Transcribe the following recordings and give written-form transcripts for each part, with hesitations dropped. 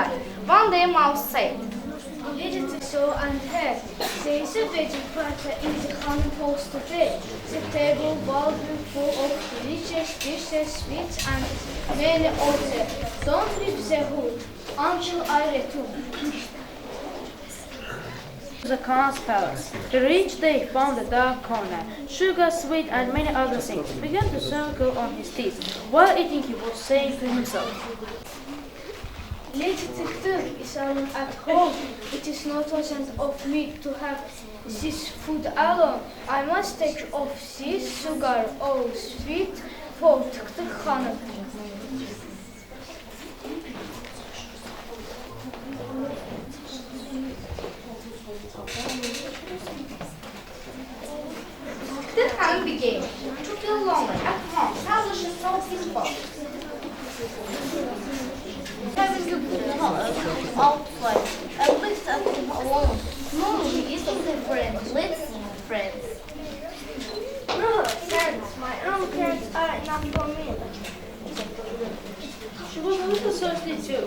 life. One day Mouse said, Visitors saw and heard. There is a wedding party in the common house today. The table will be full of delicious dishes, sweets, and many others. Don't leave the hood until I return. The Khan's palace. To reach they found a dark corner. Sugar, sweet, and many other things began to circle on his teeth. While eating, he was saying to himself, Lady Tuk is alone at home. It is not pleasant of me to have this food alone. I must take off this sugar or sweet for Tuk Hanım. the time began to feel lonely at home. Publisher told his book. Having a good home outside, at least at home alone. No, he isn't a friend. Let's friends. No, thanks. My own parents are enough for me. she was a little thirsty too.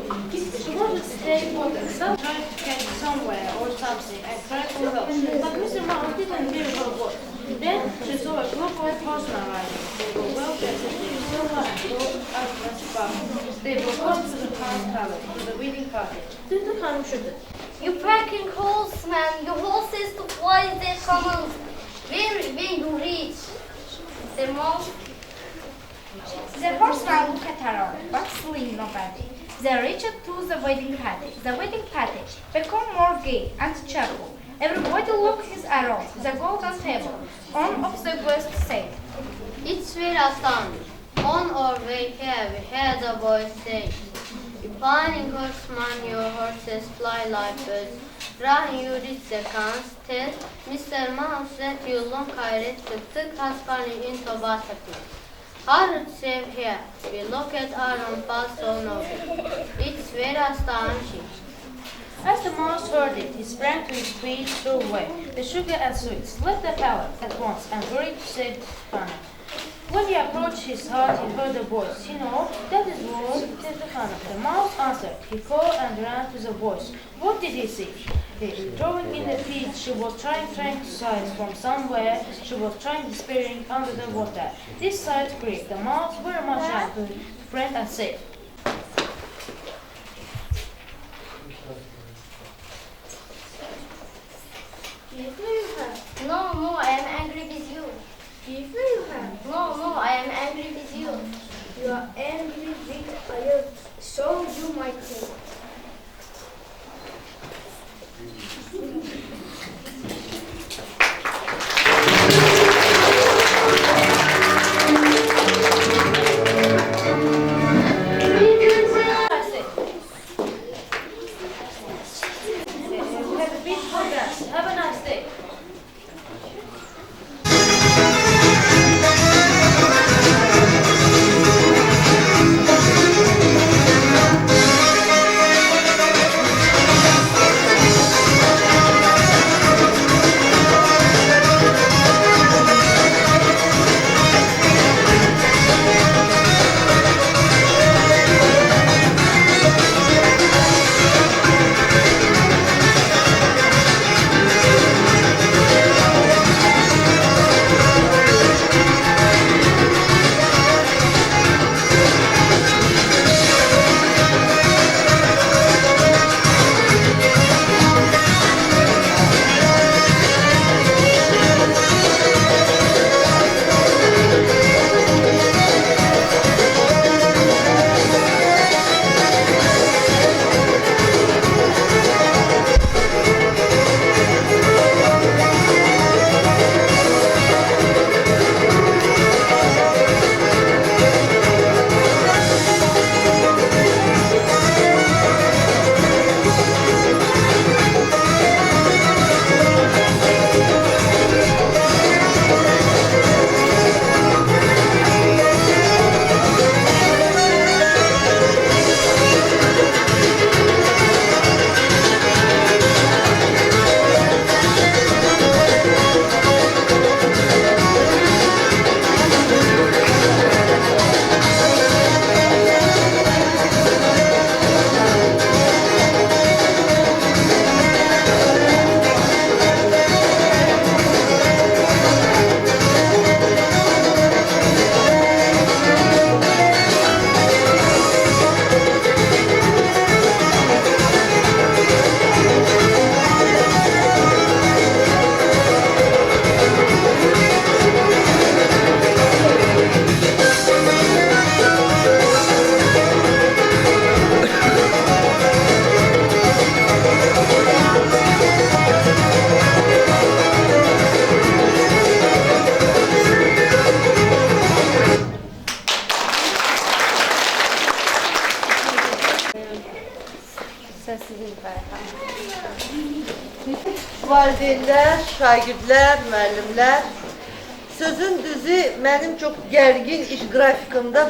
She wanted to take water, so tried to catch somewhere or something and cried for help. But Mr. Mouse didn't hear her voice. Then she saw a group of horsemen riding. They were well dressed in silver and gold as They were going to the Khan's palace, to the wedding party. Tuk Hanım shuddered. You packing horseman, your horses to fly their camels. When you reach the most. The horseman looked around, but sleep nobody. They reached to the wedding party. The wedding party became more gay and cheerful. Everybody looked around the golden table. One of the guests said, It's very astounding. On our way here, we heard a voice saying, You fine horseman, your horses fly like birds. When you reach the Khan's, tell Mr. Mouse that you long hayret tık has gone into battlefield. Hard save here, we look at our own past so noble. It's very astonishing. As the mouse heard it, he sprang to his feet, threw away the sugar and sweets, left the palace at once, and hurried to save Hannah. When he approached his heart, he heard a voice. You know, that is was Hannah. The mouse answered. He called and ran to the voice. What did he see? Throwing in the pit, she was trying to sight from somewhere. She was trying despairing under the water. This sight grieved the mouse very much and to friend and said, Give me your hand. No, I am angry with you. Give me your hand. No, I am angry with you. You are angry with I so you might think. Söz sizin Valideynlər, şagirdlər, müəllimlər, sözün düzü mənim çox gərgin iş qrafikamda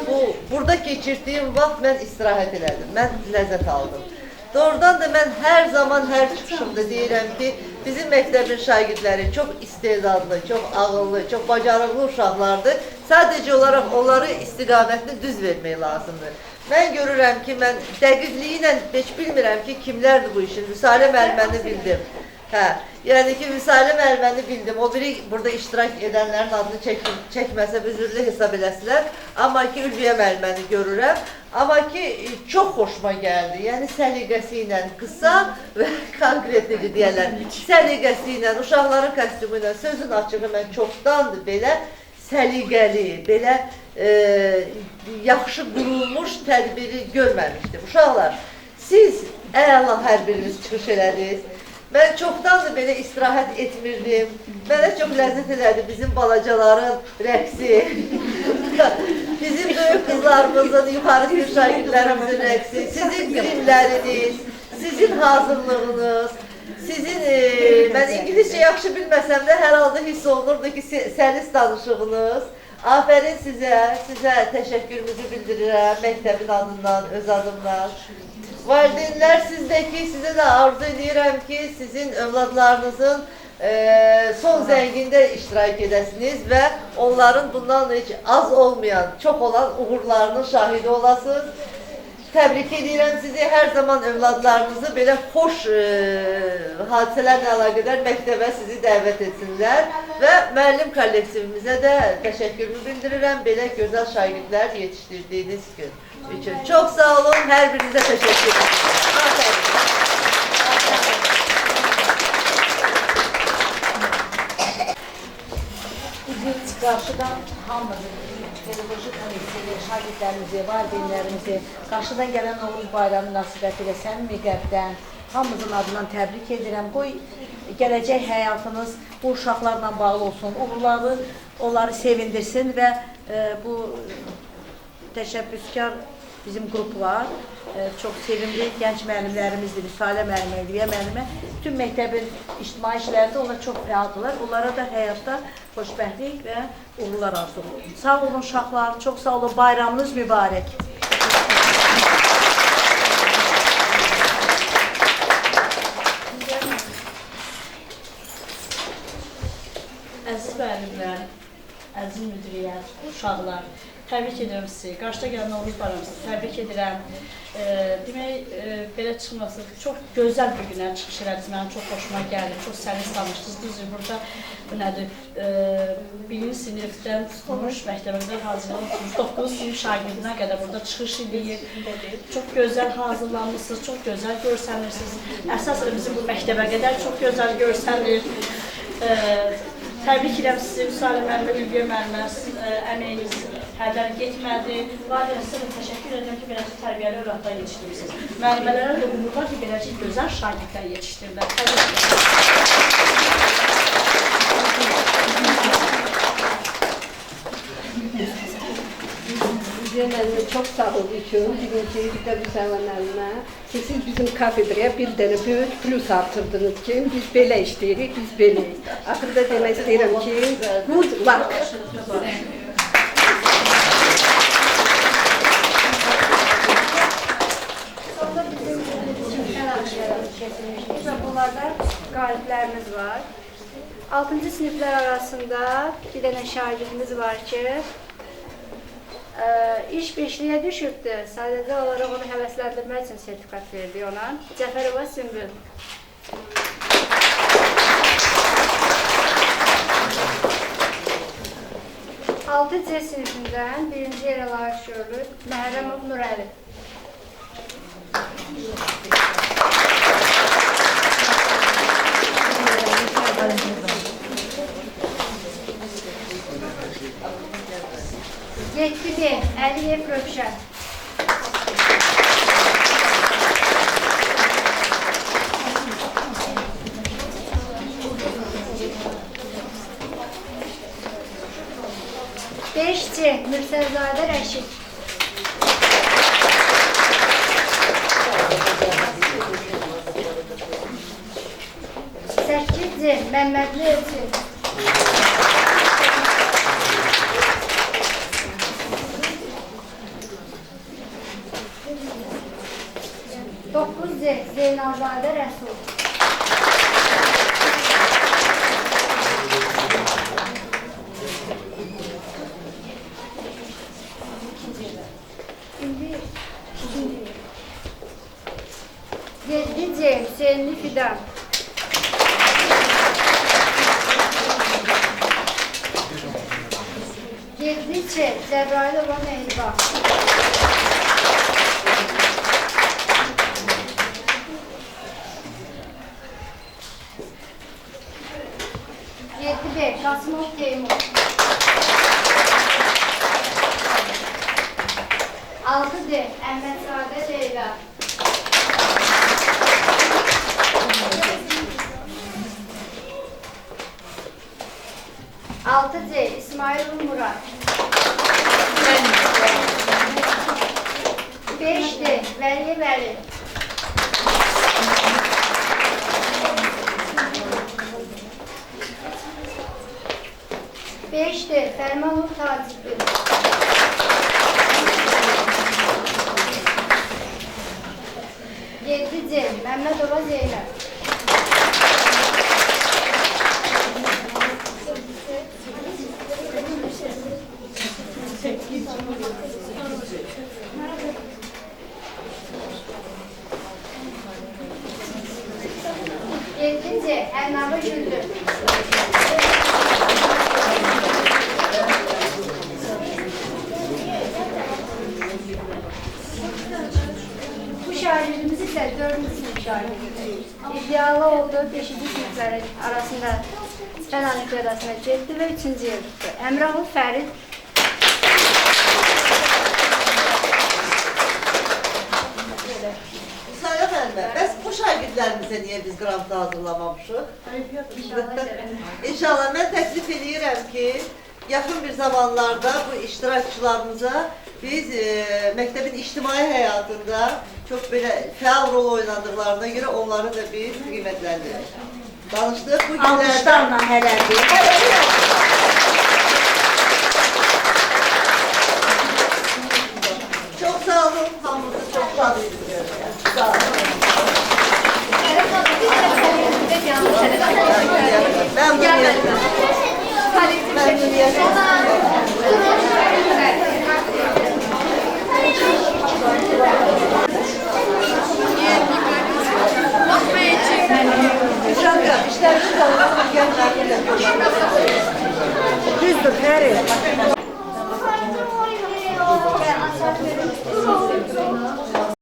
burada keçirdiyim vaxt mən istirahət elədim, mən ləzzət aldım. Doğrudan da mən hər zaman, hər çıxışımda deyirəm ki, bizim məktəbin şagirdləri çox istedadlı, çox ağıllı, çox bacarıqlı uşaqlardır. Sadəcə olaraq onları istiqamətini düz vermək lazımdır. Mən görürəm ki, mən dəqiqliyi ilə heç bilmirəm ki, kimlərdir bu işin. Müsalə müəlliməni bildim. Yəni ki, Müsalə müəlliməni bildim. O biri burada iştirak edənlərin adını çəkməsə üzürlü hesab eləsilər. Amma ki, Ülviyə müəlliməni görürəm. Amma ki, çox xoşuma gəldi. Yəni, səliqəsi ilə, qısa və konkretli deyərlər. Səliqəsi ilə, uşaqların kostyumu ilə, sözün açığı mən çoxdandır belə səliqəli, belə yaxşı qurulmuş tədbiri görməmişdim. Uşaqlar, siz əla hər biriniz çıxış elədiniz. Mən çoxdandır belə istirahət etmirdim. Mənə çox ləzzət elədi bizim balacaların rəqsi, bizim böyük qızlarımızın, yuxarı sinif şagirdlərimizin rəqsi, sizin bilimləriniz, sizin hazırlığınız, sizin, mən İngilizcə yaxşı bilməsəm də hər halda hiss olunurdu ki, səlis danışığınız. Afərin sizə təşəkkürümüzü bildirirəm, məktəbin adından, öz adımdan. Valideynlər sizdəki, sizə də arzu edirəm ki, sizin övladlarınızın son zəngində iştirak edəsiniz və onların bundan heç az olmayan, çox olan uğurlarının şahidi olasınız. Təbrik edirəm sizi, hər zaman övladlarınızı belə xoş hadisələrlə əlaqədar məktəbə sizi dəvət etsinlər və müəllim kollektivimizə də təşəkkürümü bildirirəm, belə gözəl şagirdlər yetişdirdiyiniz gün üçün. Çox sağ olun, hər birinizə təşəkkür ederim. Biz qarşıdan hamımızı, pedagojik kollektivi, şagirdlərimizi, valideynlərimizi, qarşıdan gələn Novruz bayramı münasibətilə səmimi qəlbdən hamımızın adından təbrik edirəm. Qoy gələcək həyatınız bu uşaqlarla bağlı olsun, uğurları onları sevindirsin və bu təşəbbüskar bizim qrup var. Çox sevimli gənc müəllimlərimizdir, Müsalə müəllimə, Ülviyə müəllimə. Bütün məktəbin ictimai işlərində onlar çox fəaldılar. Onlara da həyatda xoşbəxtlik və uğurlar arzulayıram. Sağ olun uşaqlar, çox sağ olun. Bayramınız mübarək. Əziz müəllimlər, əziz müdiriyyət, uşaqlar, təbrik edirəm sizi. Qarşıda gələn Novruz bayramınızı təbrik edirəm. Demək, belə çıxması çox gözəl bir günə çıxış elədiniz. Mənim çox xoşuma gəldi, çox səlis danışdınız. Düzdür, burada bu nədir? Birinci sinifdən tutmuş, məktəbimizdə hazırlanmış 9 sinif şagirdinə qədər burada çıxış edir. Çox gözəl hazırlanmışsınız, çox gözəl görsənirsiniz. Əsasən bizim bu məktəbə qədər çox gözəl görsənir. Təbrik edirəm sizi, Müsalə müəllimə, Ülviyə müəllimə, əməyiniz hədər getmədi. Lakin sizə təşəkkür edirəm ki, beləcə tərbiyəli övladlar yetişdirirsiniz. Müəllimələrə də umurlar ki, beləcə gözəl şagirdlər yetişdirirlər. Müəllimə çox sağ olun ki, birinci ildə Müsalə müəllimə ki, siz bizim kafedraya bir dənə böyük plus artırdınız ki, biz belə işləyirik, biz beləyik. Axırda demək istəyirəm ki, good luck. Sonda bizim kimsəl alışlarımız kesilmişdir və bunlarda qaliblərimiz var. 6-cı siniflər arasında bir dənə şagirdimiz var ki, iş beşliyə düşübdü. Sadəcə olaraq onu həvəsləndirmək üçün sertifikat verdi ona. Cəfərova Sümbül. Altı C sinifindən birinci yerə layiq görülüb Məhrəmov Nurəli. Yetkili Əliyev Rövşən. Beşci Mürsəlzadə Rəşid. Məmmədli Elçin. Dokuz Zeynalzadə Rəsul. Yedi Hüseynli Fidan. Yedi Cəbrayilova Mehriban. Yedi Qasımov Teymur. Altı Əhmədzadə Leyla. Altı İsmail Murat. Beş Vəli Vəli. Beş Fərmanov Tacibli. Yedi Məmmədova Zeynəb. Yedinci Ərnavı Güldür. Bu şairimiz ise 4. sınıf şairidir. İddialı olduğu 5. sınıfları arasında Fen Olimpiadasına getdi ve 3. yer tutdu. Əmrahov Fərid. Sayın müəllimə, bəs bu şagirdlərimizə niyə biz qrantı hazırlamamışıq? İnşallah mən təklif edirəm ki, yaxın bir zamanlarda bu iştirakçılarımıza biz məktəbin ictimai həyatında çox belə fəal rol oynadıqlarına görə onları da biz qiymətləndirək. Danışdıq bu günlərdə. Almışlarla hələ bir. Çok sağ olun, hamınızı çok şadıydım görürken. Sağ olun. Memnuniyetle. Memnuniyetle. Düzdür, Fərid.